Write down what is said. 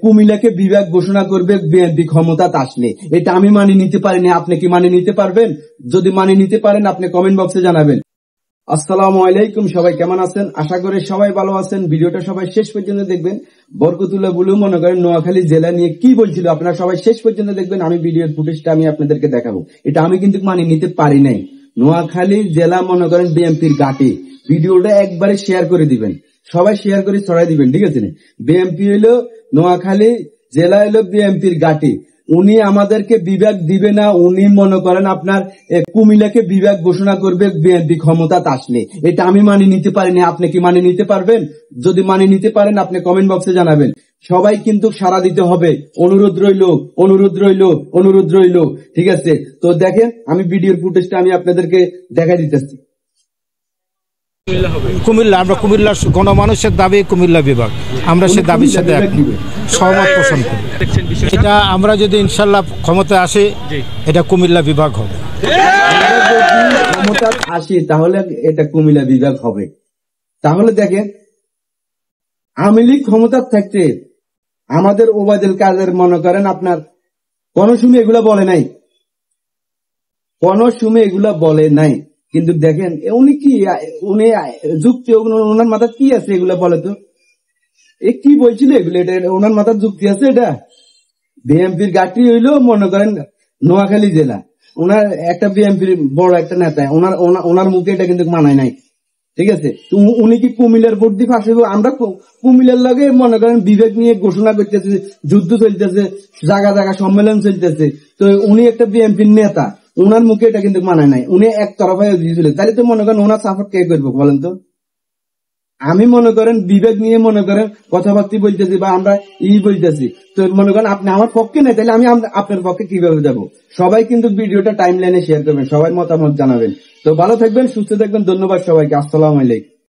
কুমিল্লাকে বিভাগ ঘোষণা করবে বিএনপি ক্ষমতাতে আসলে। এটা আমি মানিয়ে নিতে পারিনি, আপনি কি মানিয়ে নিতে পারবেন? যদি মানিয়ে নিতে পারেন আপনি কমেন্ট বক্সে জানাবেন। আসসালামু আলাইকুম, সবাই কেমন আছেন? আশা করি সবাই ভালো আছেন। ভিডিওটা সবাই শেষ পর্যন্ত দেখবেন। বরকতুল্লাহ বুলু মনে করেন নোয়াখালী জেলা নিয়ে কি বলছিল, আপনারা সবাই শেষ পর্যন্ত দেখবেন। আমি ভিডিওর ফুটেজটা আমি আপনাদেরকে দেখাবো। এটা আমি কিন্তু মানিয়ে নিতে পারি নাই। নোয়াখালী জেলা মনে করেন বিএনপির ঘাঁটি। ভিডিওটা একবারে শেয়ার করে দিবেন, সবাই শেয়ার করে ছড়াই দিবেন, ঠিক আছে? বিএনপি হলো নোয়াখালী জেলা হলো বিএনপির ঘাঁটি। উনি আমাদেরকে বিভাগ দিবে না, উনি মনে করেন আপনার কুমিল্লাকে বিভাগ ঘোষণা করবে বিএনপি ক্ষমতাতে আসলে। এটা আমি মানিয়ে নিতে পারিনি, আপনি কি মানিয়ে নিতে পারবেন? যদি মানিয়ে নিতে পারেন আপনি কমেন্ট বক্সে জানাবেন। সবাই কিন্তু সাড়া দিতে হবে, অনুরোধ রইল, অনুরোধ রইল, অনুরোধ রইল, ঠিক আছে? তো দেখেন আমি ভিডিওর ফুটেজটা আমি আপনাদেরকে দেখাই দিতেছি। কুমিল্লা, আমরা কুমিল্লার গণমানুষের দাবি কুমিল্লা বিভাগ, আমরা সে দাবির সাথে সহমত পোষণ করি। এটা আমরা যদি ইনশাল্লাহ ক্ষমতায় আসি এটা কুমিল্লা বিভাগ হবে। ক্ষমতা আসি তাহলে এটা কুমিল্লা বিভাগ হবে। তাহলে দেখেন আওয়ামী লীগ ক্ষমতার থাকতে আমাদের ওবায়দুল কাদের মনে করেন আপনার কোন সময় এগুলা বলে নাই, কোন সময় এগুলা বলে নাই। কিন্তু দেখেন উনি কি, উনি যুক্তি, ওনার মাথায় কি আছে এগুলা বলে তো? এ কি বলছিল এগুলো? এটা ওনার মাথার যুক্তি আছে? এটা বিএনপির ঘাঁটি হইলো মনে করেন নোয়াখালী জেলা, ওনার একটা বিএনপির বড় একটা নেতা, ওনার মুখে এটা কিন্তু মানায় নাই, ঠিক আছে? উনি কি কুমিল্লার ভোট দিয়ে ফাঁসে? আমরা কুমিল্লার লগে মনে করেন বিবেক নিয়ে ঘোষণা করতেছে, যুদ্ধ চলতেছে, জায়গা জায়গা সম্মেলন চলতেছে। তো উনি একটা বিএনপির নেতা, ওনার মুখে এটা কিন্তু মানায় নাই, উনি একতরফায় দিয়েছিল। তাহলে তো মনে করেন ওনার সাপোর্ট কে করবো বলেন তো? আমি মনে করেন বিবেক নিয়ে মনে করেন কথাবার্তা বলতেছি বা আমরা বলতেছি, তো মনে করেন আপনি আমার পক্ষে নেই, তাহলে আমি আপনার পক্ষে কিভাবে যাব? সবাই কিন্তু ভিডিওটা টাইম লাইনে শেয়ার করবেন, সবাই মতামত জানাবেন। তো ভালো থাকবেন, সুস্থ থাকবেন, ধন্যবাদ সবাইকে। আসসালামু আলাইকুম।